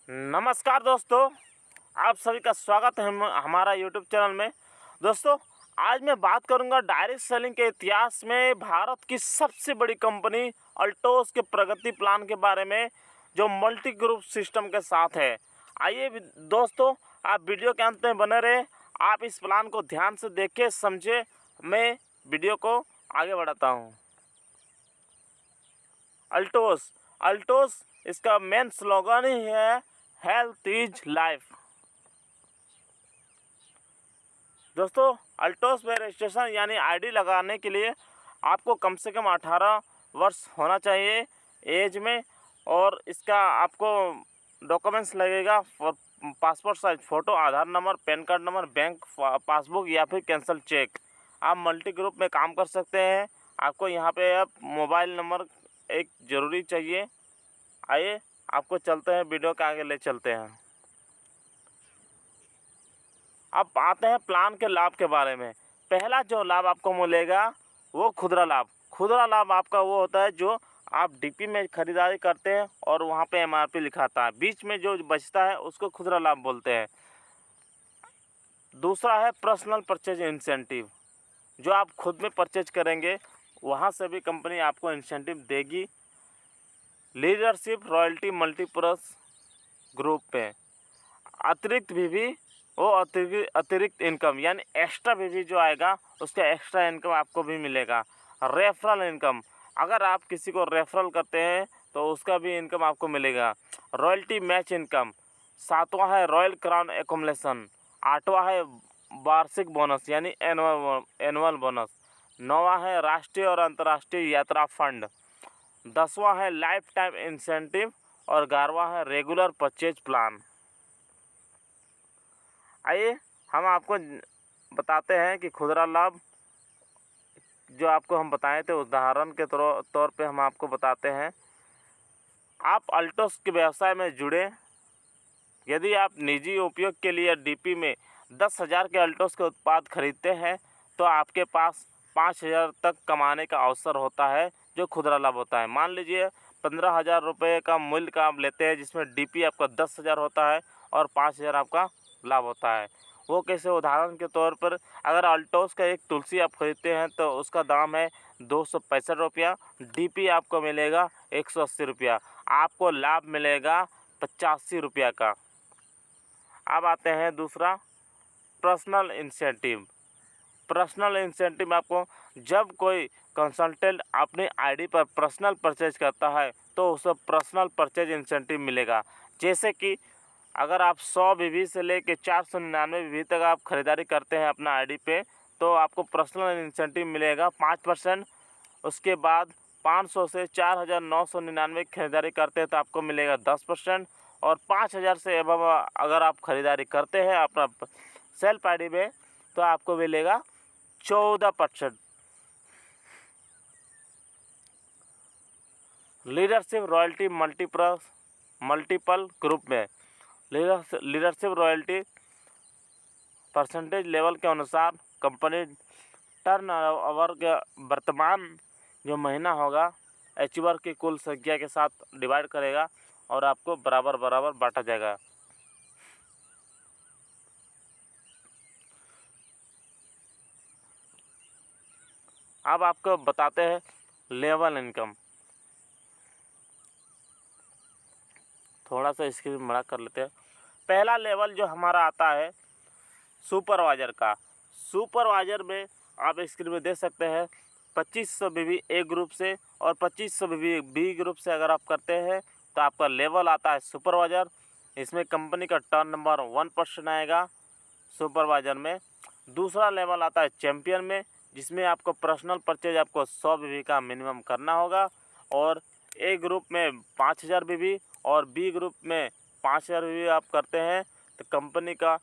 नमस्कार दोस्तों, आप सभी का स्वागत है हमारा यूट्यूब चैनल में। दोस्तों, आज मैं बात करूंगा डायरेक्ट सेलिंग के इतिहास में भारत की सबसे बड़ी कंपनी अल्टोस के प्रगति प्लान के बारे में, जो मल्टी ग्रुप सिस्टम के साथ है। आइए दोस्तों, आप वीडियो के अंत में बने रहे। आप इस प्लान को ध्यान से देखें, समझे। मैं वीडियो को आगे बढ़ाता हूँ। अल्टोस अल्टोस इसका मेन स्लोगन ही है, हेल्थ इज लाइफ। दोस्तों, अल्टोस में रजिस्ट्रेशन यानी आईडी लगाने के लिए आपको कम से कम 18 वर्ष होना चाहिए एज में, और इसका आपको डॉक्यूमेंट्स लगेगा, passport size photo, Aadhaar number, PAN card number, bank passbook या फिर कैंसिल चेक। आप मल्टी ग्रुप में काम कर सकते हैं। आपको यहाँ पे अब मोबाइल नंबर एक ज़रूरी चाहिए। आइए आपको चलते हैं, वीडियो के आगे ले चलते हैं। अब आते हैं प्लान के लाभ के बारे में। पहला जो लाभ आपको मिलेगा वो खुदरा लाभ। खुदरा लाभ आपका वो होता है जो आप डीपी में खरीदारी करते हैं और वहाँ पे एमआरपी लिखाता है, बीच में जो बचता है उसको खुदरा लाभ बोलते हैं। दूसरा है पर्सनल परचेज इंसेंटिव। जो आप खुद में परचेज करेंगे वहाँ से भी कंपनी आपको इंसेंटिव देगी। लीडरशिप रॉयल्टी मल्टीपर्पस ग्रुप पे अतिरिक्त भी वो अतिरिक्त इनकम यानी एक्स्ट्रा भी जो आएगा उसका एक्स्ट्रा इनकम आपको भी मिलेगा। रेफरल इनकम, अगर आप किसी को रेफरल करते हैं तो उसका भी इनकम आपको मिलेगा। Royalty match income. सातवां है रॉयल क्राउन एकोमोलेशन। आठवां है वार्षिक बोनस यानी एनुअल बोनस। नौवां है राष्ट्रीय और अंतर्राष्ट्रीय यात्रा फंड। 10वां है लाइफ टाइम इंसेंटिव और 11वां है रेगुलर परचेज प्लान। आइए हम आपको बताते हैं कि खुदरा लाभ जो आपको हम बताए थे, उदाहरण के तौर पे हम आपको बताते हैं। आप अल्टोस के व्यवसाय में जुड़े। यदि आप निजी उपयोग के लिए डीपी में 10,000 के अल्टोस के उत्पाद खरीदते हैं तो आपके पास 5,000 तक कमाने का अवसर होता है, जो खुदरा लाभ होता है। मान लीजिए 15,000 रुपये का मूल्य का आप लेते हैं, जिसमें डीपी आपका 10,000 होता है और 5,000 आपका लाभ होता है। वो कैसे? उदाहरण के तौर पर अगर अल्टोस का एक तुलसी आप खरीदते हैं तो उसका दाम है 265 रुपया, डीपी आपको मिलेगा 180 रुपया, आपको लाभ मिलेगा 85 रुपया का। अब आते हैं दूसरा, पर्सनल इंसेंटिव। पर्सनल इंसेंटिव आपको जब कोई कंसल्टेंट अपनी आईडी पर पर्सनल परचेज करता है तो उसे पर्सनल परचेज इंसेंटिव मिलेगा। जैसे कि अगर आप 100 बीबी से लेके 499 बीबी तक आप खरीदारी करते हैं अपना आईडी पे, तो आपको पर्सनल इंसेंटिव मिलेगा 5%। उसके बाद 500 से 4,999 खरीदारी करते हैं तो आपको मिलेगा 10%। और 5,000 से एबव अगर आप खरीदारी करते हैं अपना सेल्फ आईडी में तो आपको मिलेगा 14%। लीडरशिप रॉयल्टी मल्टीपल ग्रुप में लीडरशिप रॉयल्टी परसेंटेज लेवल के अनुसार कंपनी टर्नओवर के वर्तमान जो महीना होगा अचीवर की कुल संख्या के साथ डिवाइड करेगा और आपको बराबर बराबर बांटा जाएगा। अब आपको बताते हैं लेवल इनकम। थोड़ा सा स्क्रीन बड़ा कर लेते हैं। पहला लेवल जो हमारा आता है सुपरवाइज़र का। सुपरवाइज़र में आप स्क्रीन में देख सकते हैं 2500 बीबी ए ग्रुप से और 2500 बीबी बी ग्रुप से अगर आप करते हैं तो आपका लेवल आता है सुपरवाइज़र। इसमें कंपनी का टर्न नंबर 1% आएगा सुपरवाइज़र में। दूसरा लेवल आता है चैम्पियन में, जिसमें आपको पर्सनल परचेज आपको 100 बीबी का मिनिमम करना होगा और ए ग्रुप में 5,000 बीबी और बी ग्रुप में 5,000 बीबी आप करते हैं तो कंपनी का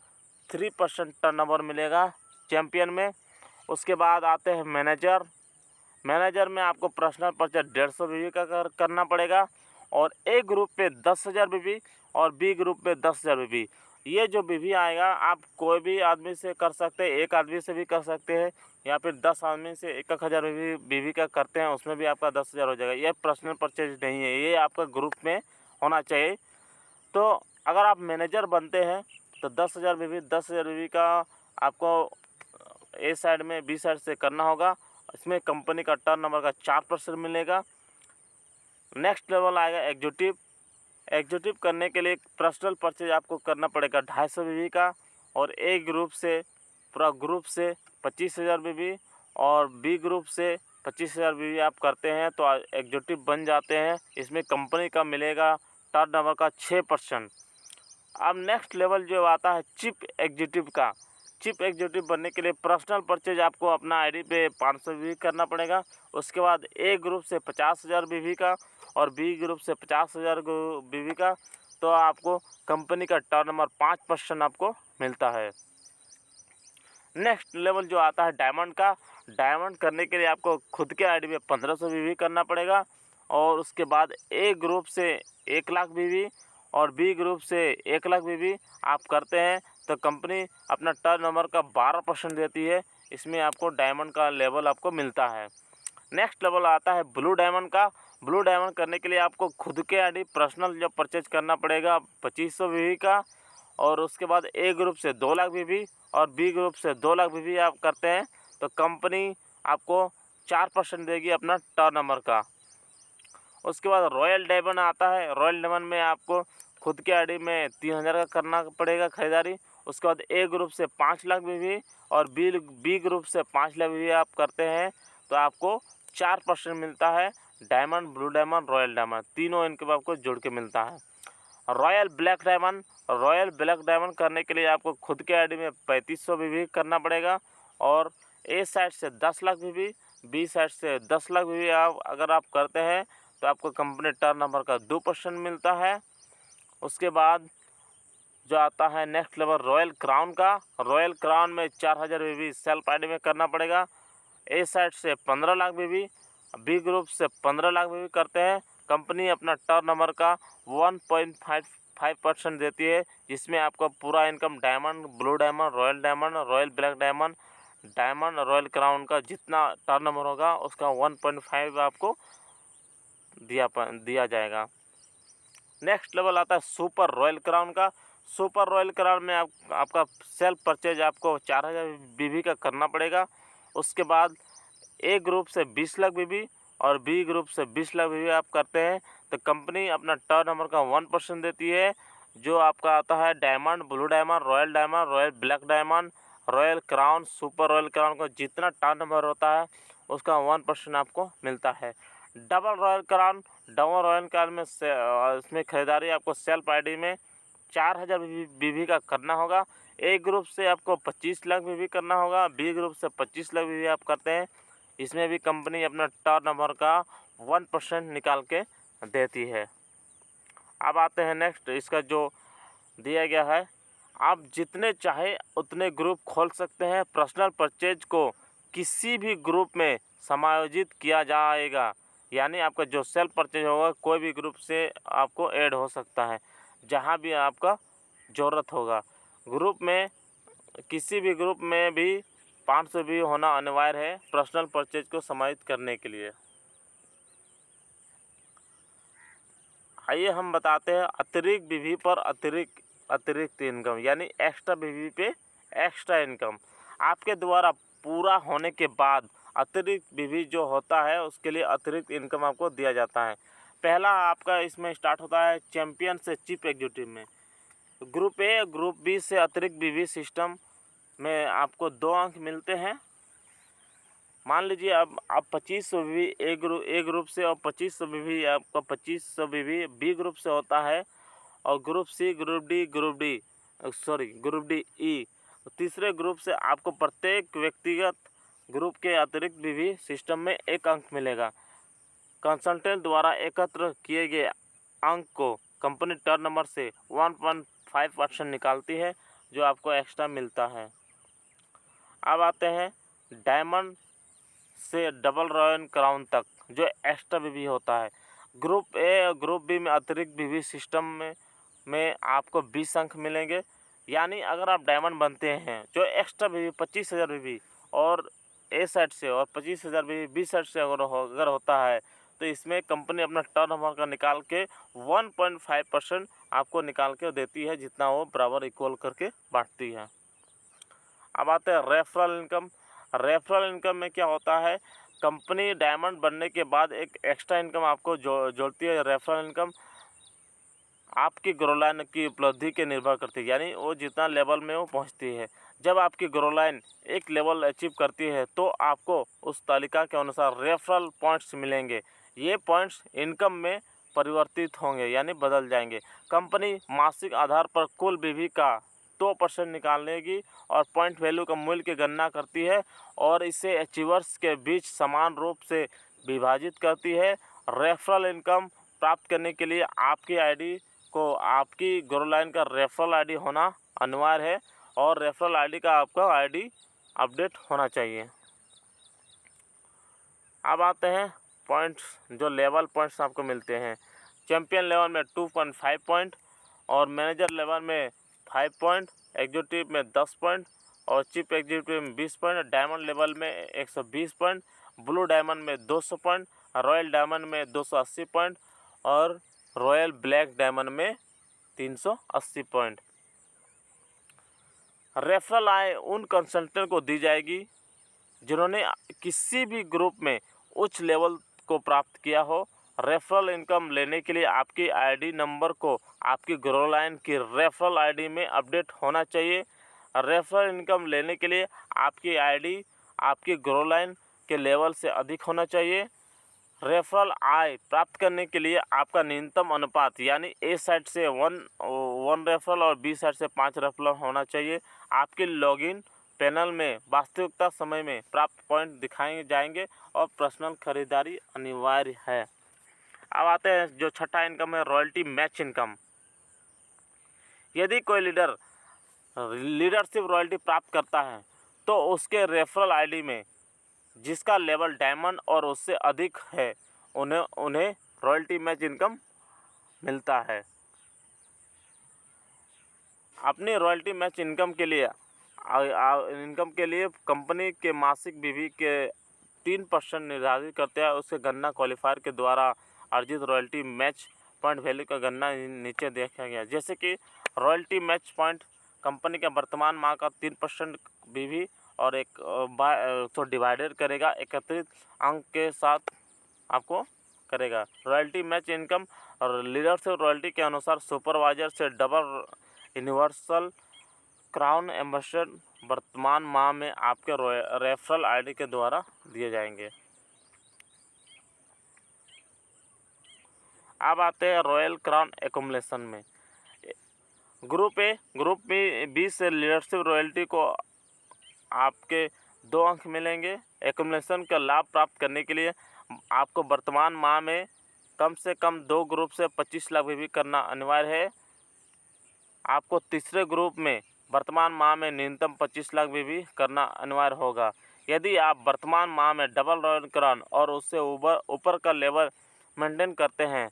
3% टर्नओवर मिलेगा चैम्पियन में। उसके बाद आते हैं मैनेजर में आपको पर्सनल परचेज 150 बीबी का करना पड़ेगा और ए ग्रुप पे 10,000 बीबी और बी ग्रुप पे 10,000 बीबी। ये जो बीबी आएगा आप कोई भी आदमी से कर सकते हैं, एक आदमी से भी कर सकते हैं या फिर 10 आदमी से 1,000 बीबी का करते हैं, उसमें भी आपका 10,000 हो जाएगा। ये पर्सनल परचेज नहीं है, ये आपका ग्रुप में होना चाहिए। तो अगर आप मैनेजर बनते हैं तो 10,000 बीवी 10,000 बीवी का आपको ए साइड में बी साइड से करना होगा। इसमें कंपनी का टर्न नंबर का 4% मिलेगा। नेक्स्ट लेवल आएगा एग्जीक्यूटिव। एग्जीक्यूटिव करने के लिए पर्सनल परचेज आपको करना पड़ेगा 250 बीवी का, और ए ग्रुप से पूरा ग्रुप से 25,000 बीवी और बी ग्रुप से 25,000 बीवी आप करते हैं तो एग्जीक्यूटिव बन जाते हैं। इसमें कंपनी का मिलेगा टर्न नंबर का 6%। अब नेक्स्ट लेवल जो आता है चीफ एग्जीक्यूटिव का। चीफ एग्जीक्यूटिव बनने के लिए पर्सनल परचेज आपको अपना आईडी पे 500 बीवी करना पड़ेगा। उसके बाद ए ग्रुप से 50,000 बीवी का और बी ग्रुप से 50,000 बीवी का, तो आपको कंपनी का टर्न नंबर 5% आपको मिलता है। नेक्स्ट लेवल जो आता है डायमंड का। डायमंड करने के लिए आपको खुद के आईडी में 1500 बीवी करना पड़ेगा, और उसके बाद ए ग्रुप से 1 लाख बीवी और बी ग्रुप से 1 लाख बीवी आप करते हैं तो कंपनी अपना टर्न नंबर का 12% देती है। इसमें आपको डायमंड का लेवल आपको मिलता है। नेक्स्ट लेवल आता है ब्लू डायमंड का। ब्लू डायमंड करने के लिए आपको खुद के आईडी पर्सनल जो परचेज करना पड़ेगा 2500 बीवी का, और उसके बाद ए ग्रुप से 2 लाख बीवी और बी ग्रुप से 2 लाख बीवी आप करते हैं तो कंपनी आपको 4% देगी अपना टर्न नंबर का। उसके बाद रॉयल डायमंड आता है। रॉयल डायमंड में आपको खुद के आईडी में 3,000 का करना पड़ेगा खरीदारी। उसके बाद ए ग्रुप से 5 लाख बीवी और बी ग्रुप से 5 लाख बीवी आप करते हैं तो आपको 4% मिलता है। Diamond, blue diamond, royal diamond तीनों इनके आपको जुड़ के मिलता है। Royal black diamond. Royal black diamond करने के लिए आपको खुद के आईडी में 3500 बीवी करना पड़ेगा, और ए साइड से 10 लाख बीवी, बी साइड से 10 लाख बीवी अगर आप करते हैं तो आपको कंपनी टर्न नंबर का 2% मिलता है। उसके बाद जो आता है नेक्स्ट लेवल रॉयल क्राउन का। रॉयल क्राउन में 4000 बीवी सेल्फ आईडी में करना पड़ेगा। ए साइड से 15 लाख बीवी, बी ग्रुप से 15 लाख बीवी करते हैं। कंपनी अपना टर्न नंबर का 1.55% देती है, जिसमें आपका पूरा income diamond, blue diamond, royal black diamond, royal crown का जितना टर्न नंबर होगा उसका 1.5 आपको दिया जाएगा। नेक्स्ट लेवल आता है सुपर रॉयल क्राउन का। सुपर रॉयल क्राउन में आपका सेल्फ परचेज आपको 4000 बीवी का करना पड़ेगा। उसके बाद ए ग्रुप से 20 लाख बीवी और बी ग्रुप से 20 लाख बीवी आप करते हैं तो कंपनी अपना टर्न नंबर का 1% देती है, जो आपका आता है diamond, blue diamond, royal black diamond, royal crown, super royal crown का जितना टर्न नंबर होता है उसका 1% आपको मिलता है। डबल रॉयल क्राउन में इसमें खरीदारी आपको सेल्फ आईडी में 4000 बीवी का करना होगा। ए ग्रुप से आपको 25 लाख बीवी करना होगा, बी ग्रुप से 25 लाख बीवी आप करते हैं। इसमें भी कंपनी अपना टर्न नंबर का 1% निकाल के देती है। अब आते हैं नेक्स्ट, इसका जो दिया गया है, आप जितने चाहे उतने ग्रुप खोल सकते हैं। पर्सनल परचेज को किसी भी ग्रुप में समायोजित किया जाएगा, यानी आपका जो सेल्फ परचेज होगा कोई भी ग्रुप से आपको ऐड हो सकता है जहां भी आपका ज़रूरत होगा। ग्रुप में किसी भी ग्रुप में भी 500 भी होना अनिवार्य है पर्सनल परचेज को समायोजित करने के लिए। आइए हम बताते हैं अतिरिक्त बीवी पर अतिरिक्त इनकम, यानी एक्स्ट्रा बीवी पे एक्स्ट्रा इनकम। आपके द्वारा पूरा होने के बाद अतिरिक्त बीवी जो होता है उसके लिए अतिरिक्त इनकम आपको दिया जाता है। पहला आपका इसमें स्टार्ट होता है चैंपियन से चीफ एग्जीक्यूटिव में। ग्रुप ए ग्रुप बी से अतिरिक्त बीवी सिस्टम में आपको 2 अंक मिलते हैं। मान लीजिए अब आप 2500 बीवी ए ग्रुप से और 2500 बीवी आपका 2500 बीवी बी ग्रुप से होता है, और group C, group D E तीसरे ग्रुप से आपको प्रत्येक व्यक्तिगत ग्रुप के अतिरिक्त बीवी सिस्टम में 1 अंक मिलेगा। कंसल्टेंट द्वारा एकत्र किए गए अंक को कंपनी टर्न नंबर से 1.5% निकालती है, जो आपको एक्स्ट्रा मिलता है। अब आते हैं डायमंड से डबल रॉयल क्राउन तक जो एक्स्ट्रा बीवी होता है। ग्रुप ए और ग्रुप बी में अतिरिक्त बीवी सिस्टम में आपको 20 अंक मिलेंगे। यानी अगर आप डायमंड बनते हैं जो एक्स्ट्रा बीवी 25,000 बीवी और ए साइड से और 25,000 बीवी बी साइड से अगर होता है तो इसमें कंपनी अपना टर्नओवर का निकाल के 1.5% आपको निकाल के देती है, जितना वो बराबर इक्वल करके बांटती है। अब आते हैं रेफरल इनकम। रेफरल इनकम में क्या होता है, कंपनी डायमंड बनने के बाद एक एक्स्ट्रा इनकम आपको जोड़ती है। रेफरल इनकम आपकी ग्रो लाइन की उपलब्धि के निर्भर करती है, यानी वो जितना लेवल में वो पहुंचती है। जब आपकी ग्रो लाइन एक लेवल अचीव करती है तो आपको उस तालिका के अनुसार रेफरल पॉइंट्स मिलेंगे। ये पॉइंट्स इनकम में परिवर्तित होंगे, यानी बदल जाएंगे। कंपनी मासिक आधार पर कुल बीवी का 2% निकालेगी और पॉइंट वैल्यू का मूल्य की गणना करती है और इसे अचीवर्स के बीच समान रूप से विभाजित करती है। रेफरल इनकम प्राप्त करने के लिए आपकी आईडी को आपकी ग्रो लाइन का रेफरल आईडी होना अनिवार्य है और रेफरल आईडी का आपका आईडी अपडेट होना चाहिए। अब आते हैं पॉइंट्स, जो लेवल पॉइंट्स आपको मिलते हैं। चैम्पियन लेवल में 2.5 पॉइंट और मैनेजर लेवल में 5 पॉइंट, एग्जीक्यूटिव में 10 पॉइंट और चीफ एग्जीक्यूटिव में 20 पॉइंट, डायमंड लेवल में 120 पॉइंट, ब्लू डायमंड में 200 पॉइंट, रॉयल डायमंड में 280 पॉइंट और रॉयल ब्लैक डायमंड में 380 पॉइंट। रेफरल आय उन कंसल्टेंट को दी जाएगी जिन्होंने किसी भी ग्रुप में उच्च लेवल को प्राप्त किया हो। रेफरल इनकम लेने के लिए आपकी आईडी नंबर को आपकी ग्रो लाइन की रेफरल आईडी में अपडेट होना चाहिए। रेफरल इनकम लेने के लिए आपकी आईडी आपकी ग्रो लाइन के लेवल से अधिक होना चाहिए। रेफरल आय प्राप्त करने के लिए आपका न्यूनतम अनुपात, यानी ए साइड से 1 रेफरल और बी साइड से 5 रेफरल होना चाहिए। आपके लॉगिन पैनल में वास्तविकता समय में प्राप्त पॉइंट दिखाए जाएंगे और पर्सनल खरीदारी अनिवार्य है। अब आते हैं जो छठा इनकम है, रॉयल्टी मैच इनकम। यदि कोई लीडरशिप रॉयल्टी प्राप्त करता है तो उसके रेफरल आईडी में जिसका लेवल डायमंड और उससे अधिक है उन्हें रॉयल्टी मैच इनकम मिलता है। अपनी रॉयल्टी मैच इनकम के लिए कंपनी के मासिक बीवी के 3% निर्धारित करते हैं। उसके गणना क्वालिफायर के द्वारा अर्जित रॉयल्टी मैच पॉइंट वैल्यू का गणना नीचे देखा गया। जैसे कि रॉयल्टी मैच पॉइंट कंपनी के वर्तमान माह का 3% बीवी और एक तो डिवाइडेड करेगा, एकत्रित अंक के साथ आपको करेगा। रॉयल्टी मैच इनकम और लीडरशिप रॉयल्टी के अनुसार सुपरवाइजर से डबल यूनिवर्सल क्राउन एम्बेसडर वर्तमान माह में आपके रेफरल आईडी के द्वारा दिए जाएंगे। अब आते हैं रॉयल क्राउन एकुमुलेशन में। ग्रुप में 20 से लीडरशिप रॉयल्टी को आपके 2 अंक मिलेंगे। एकुमुलेशन का लाभ प्राप्त करने के लिए आपको वर्तमान माह में कम से कम 2 ग्रुप से 25 लाख भी करना अनिवार्य है। आपको तीसरे ग्रुप में वर्तमान माह में न्यूनतम 25 लाख भी करना अनिवार्य होगा। यदि आप वर्तमान माह में डबल रॉयल क्राउन और उससे ऊपर का लेवल मेंटेन करते हैं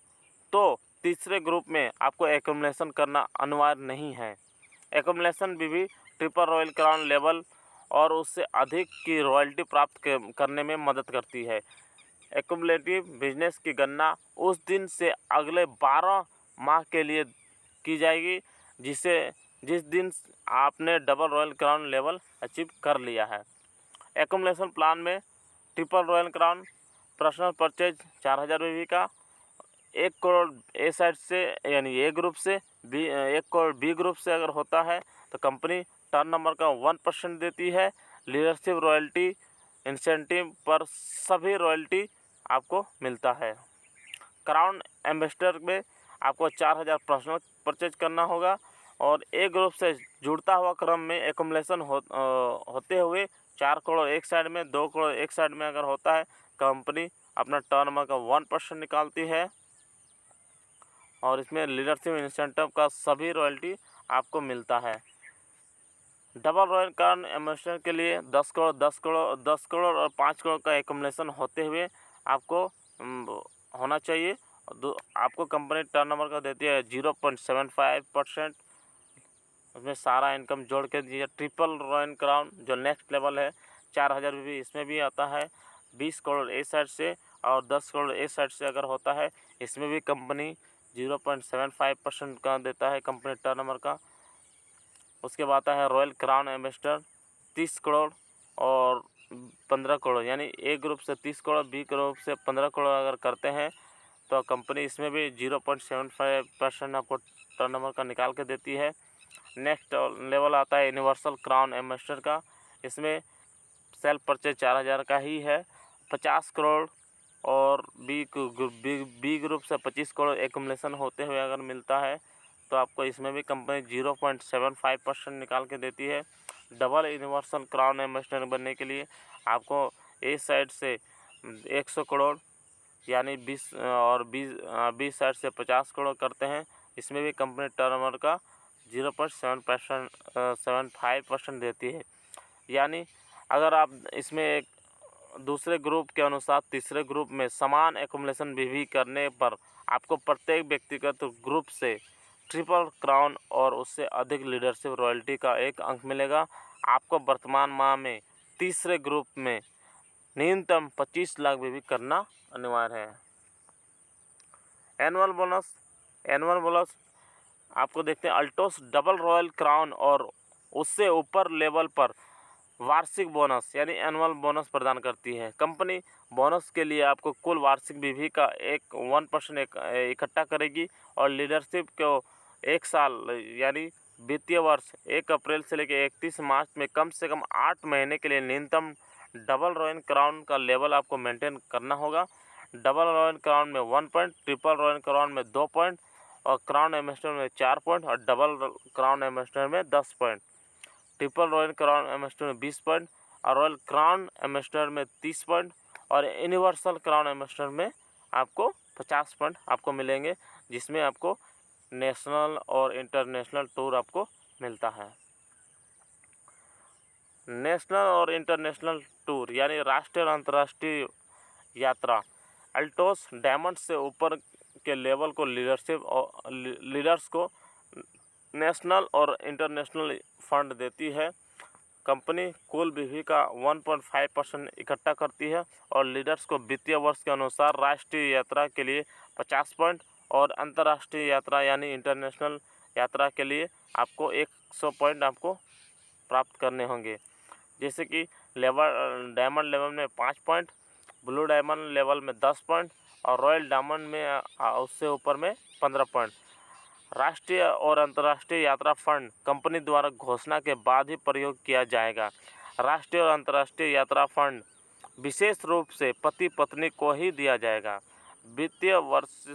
तो तीसरे ग्रुप में आपको एकुमुलेशन करना अनिवार्य नहीं है। एकुमुलेशन भी ट्रिपल रॉयल क्राउन लेवल और उससे अधिक की रॉयल्टी प्राप्त करने में मदद करती है। एक्युमुलेटिव बिजनेस की गणना उस दिन से अगले 12 माह के लिए की जाएगी जिस दिन आपने double royal crown level achieve कर लिया है। एक्युमुलेशन प्लान में triple royal crown personal purchase 4000 बीवी का 1 करोड़ ए साइड से, यानी ए ग्रुप से 1 करोड़ बी ग्रुप से अगर होता है तो कंपनी टर्न नंबर का 1% देती है। लीडरशिप रॉयल्टी इंसेंटिव पर सभी रॉयल्टी आपको मिलता है। क्राउन एम्बेसडर में आपको 4000 पर्सनल परचेज करना होगा और ए ग्रुप से जुड़ता हुआ क्रम में एक्युमुलेशन होते हुए 4 करोड़ एक साइड में, 2 करोड़ एक साइड में अगर होता है, कंपनी अपना टर्न नंबर का 1% निकालती है और इसमें लीडरशिप इंसेंटिव का सभी रॉयल्टी आपको मिलता है। डबल रॉयल क्राउन एम्बेसडर के लिए 10 करोड़ और 5 करोड़ का एक्युमुलेशन होते हुए आपको होना चाहिए। आपको कंपनी टर्न नंबर का देती है 0.75%। उसमें सारा इनकम जोड़ के दिया। ट्रिपल रॉयल क्राउन जो नेक्स्ट लेवल है 4000 भी इसमें भी आता है। 20 करोड़ ए साइड से और 10 करोड़ ए साइड से अगर होता है, इसमें भी कंपनी 0.75% का देता है कंपनी टर्नओवर का। उसके बाद आता है रॉयल क्राउन एम्बेसडर 30 करोड़ और 15 करोड़, यानी ए ग्रुप से 30 करोड़, बी ग्रुप से 15 करोड़ अगर करते हैं तो कंपनी इसमें भी 0.75% आपको टर्नओवर का निकाल के देती है। नेक्स्ट लेवल आता है यूनिवर्सल क्राउन एम्बेसडर का। इसमें सेल्फ परचेज 4000 का ही है, 50 करोड़ और बी ग्रुप से 25 करोड़ एक्युमुलेशन होते हुए अगर मिलता है तो आपको इसमें भी कंपनी 0.75% निकाल के देती है। डबल यूनिवर्सल क्राउन एम्बेसडर बनने के लिए आपको ए साइड से 100 करोड़ यानी 20 और 20 साइड से 50 करोड़ करते हैं। इसमें भी कंपनी टर्नओवर का 0.75% देती है। यानी अगर आप इसमें एक दूसरे ग्रुप के अनुसार तीसरे ग्रुप में समान एक्युमुलेशन भी करने पर आपको प्रत्येक व्यक्तिगत ग्रुप से ट्रिपल क्राउन और उससे अधिक लीडरशिप रॉयल्टी का 1 अंक मिलेगा। आपको वर्तमान माह में तीसरे ग्रुप में न्यूनतम 25 लाख भी करना अनिवार्य है। एनुअल बोनस आपको देखते हैं अल्टोस डबल रॉयल क्राउन और उससे ऊपर लेवल पर वार्षिक बोनस यानी एनुअल बोनस प्रदान करती है। कंपनी बोनस के लिए आपको कुल वार्षिक बीवी का 1% इकट्ठा करेगी और लीडरशिप को 1 साल यानी वित्तीय वर्ष 1 अप्रैल से लेकर 31 मार्च में कम से कम 8 महीने के लिए न्यूनतम डबल रॉयल क्राउन का लेवल आपको मेंटेन करना होगा। डबल रॉयल क्राउन में 1 पॉइंट, ट्रिपल रॉयल क्राउन में 2 पॉइंट और क्राउन एम्बेसडर में 4 पॉइंट और डबल क्राउन एम्बेसडर में 10 point. Triple royal crown ambassador में 20 पॉइंट और रॉयल क्राउन एम्बेसडर में 30 पॉइंट और यूनिवर्सल क्राउन एम्बेसडर में आपको 50 पॉइंट आपको मिलेंगे, जिसमें आपको नेशनल और इंटरनेशनल टूर आपको मिलता है। नेशनल और इंटरनेशनल टूर यानी राष्ट्रीय और अंतर्राष्ट्रीय यात्रा अल्टोस डायमंड से ऊपर के लेवल को लीडर्स को नेशनल और इंटरनेशनल फंड देती है। कंपनी कुल बीवी का 1.5% इकट्ठा करती है और लीडर्स को वित्तीय वर्ष के अनुसार राष्ट्रीय यात्रा के लिए 50 पॉइंट और अंतर्राष्ट्रीय यात्रा यानी इंटरनेशनल यात्रा के लिए आपको 100 पॉइंट आपको प्राप्त करने होंगे। जैसे कि डायमंड लेवल में 5 पॉइंट, ब्लू डायमंड लेवल में 10 पॉइंट और रॉयल डायमंड में उससे ऊपर में 15 पॉइंट। राष्ट्रीय और अंतर्राष्ट्रीय यात्रा फंड कंपनी द्वारा घोषणा के बाद ही प्रयोग किया जाएगा। राष्ट्रीय और अंतर्राष्ट्रीय यात्रा फंड विशेष रूप से पति पत्नी को ही दिया जाएगा। वित्तीय वर्ष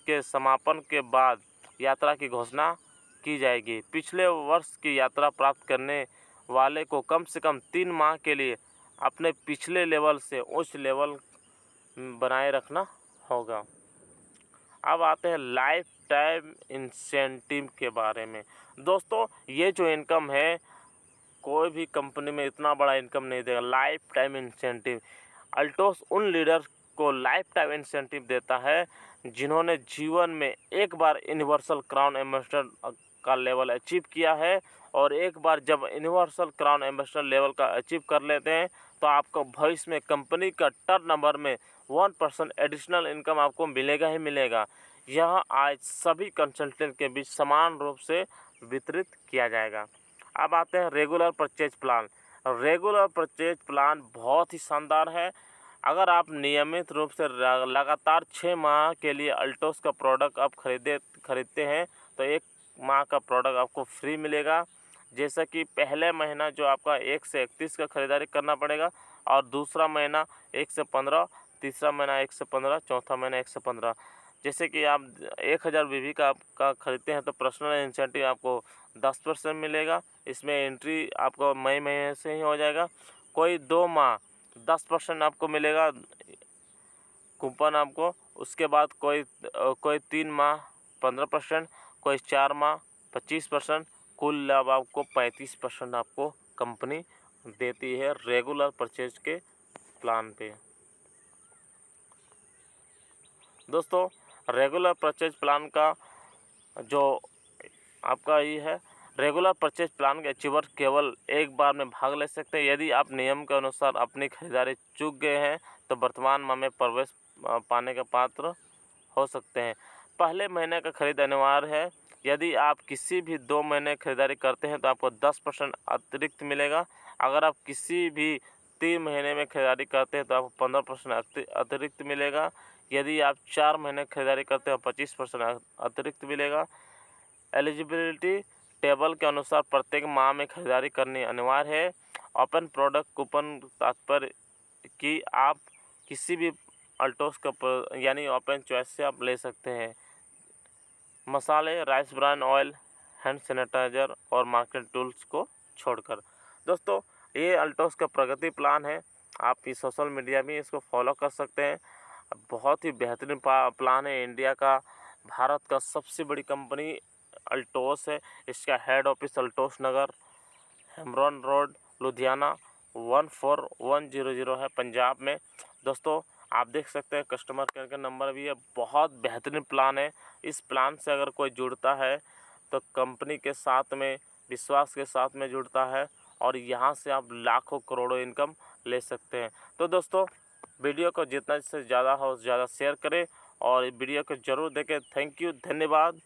के समापन के बाद यात्रा की घोषणा की जाएगी। पिछले वर्ष की यात्रा प्राप्त करने वाले को कम से कम 3 माह के लिए अपने पिछले लेवल से उच्च लेवल बनाए रखना होगा। अब आते हैं लाइफ टाइम इंसेंटिव के बारे में। दोस्तों, ये जो इनकम है कोई भी कंपनी में इतना बड़ा इनकम नहीं देगा। लाइफ टाइम इंसेंटिव अल्टोस उन लीडर को लाइफ टाइम इंसेंटिव देता है जिन्होंने जीवन में एक बार यूनिवर्सल क्राउन एम्बेसडर का लेवल अचीव किया है और एक बार जब यूनिवर्सल क्राउन एम्बेसडर लेवल का अचीव कर लेते हैं तो आपको भविष्य में कंपनी का टर्नओवर में 1% एडिशनल इनकम आपको मिलेगा ही मिलेगा। यह आज सभी कंसल्टेंट के बीच समान रूप से वितरित किया जाएगा। अब आते हैं regular purchase plan. Regular purchase plan बहुत ही शानदार है। अगर आप नियमित रूप से लगातार 6 माह के लिए अल्टोस का प्रोडक्ट आप खरीदते हैं तो 1 माह का प्रोडक्ट आपको फ्री मिलेगा। जैसा कि पहले महीना जो आपका 1 से 31 का ख़रीदारी करना पड़ेगा और दूसरा महीना 1 से 15, तीसरा महीना 1 से 15, चौथा महीना 1 से 15। जैसे कि आप 1000 बीवी का खरीदते हैं तो पर्सनल इंसेंटिव आपको 10% मिलेगा। इसमें एंट्री आपको मई महीने से ही हो जाएगा। कोई 2 माह 10% आपको मिलेगा कूपन आपको। उसके बाद कोई 3 माह 15%, कोई 4 माह 25%, कुल लाभ आपको 35% आपको कंपनी देती है रेगुलर परचेज के प्लान पे। दोस्तों, रेगुलर परचेज प्लान का जो आपका ये है, रेगुलर परचेज प्लान के अचीवर केवल एक बार में भाग ले सकते हैं। यदि आप नियम के अनुसार अपनी खरीदारी चूक गए हैं तो वर्तमान माह में प्रवेश पाने का पात्र हो सकते हैं। पहले महीने का खरीद अनिवार्य है। यदि आप किसी भी 2 महीने खरीदारी करते हैं तो आपको 10% अतिरिक्त मिलेगा। अगर आप किसी भी 3 महीने में खरीदारी करते हैं तो आपको 15% अतिरिक्त मिलेगा। यदि आप 4 महीने खरीदारी करते हैं 25% अतिरिक्त मिलेगा। एलिजिबिलिटी टेबल के अनुसार प्रत्येक माह में खरीदारी करनी अनिवार्य है। ओपन प्रोडक्ट कूपन तात्पर्य कि आप किसी भी अल्टोस का यानी ओपन चॉइस से आप ले सकते हैं। मसाले, rice bran oil, hand sanitiser और मार्केट टूल्स को छोड़कर। दोस्तों, ये अल्टोस का प्रगति प्लान है। आप इस सोशल मीडिया में इसको फॉलो कर सकते हैं। बहुत ही बेहतरीन प्लान है। इंडिया का, भारत का सबसे बड़ी कंपनी अल्टोस है। इसका हेड ऑफिस अल्टोस नगर, हेमरॉन रोड, लुधियाना 14100 है, पंजाब में। दोस्तों, आप देख सकते हैं कस्टमर केयर का नंबर भी है। बहुत बेहतरीन प्लान है। इस प्लान से अगर कोई जुड़ता है तो कंपनी के साथ में, विश्वास के साथ में जुड़ता है और यहाँ से आप लाखों करोड़ों इनकम ले सकते हैं। तो दोस्तों, वीडियो को जितना से ज़्यादा हो ज़्यादा शेयर करें और वीडियो को ज़रूर देखें। थैंक यू, धन्यवाद।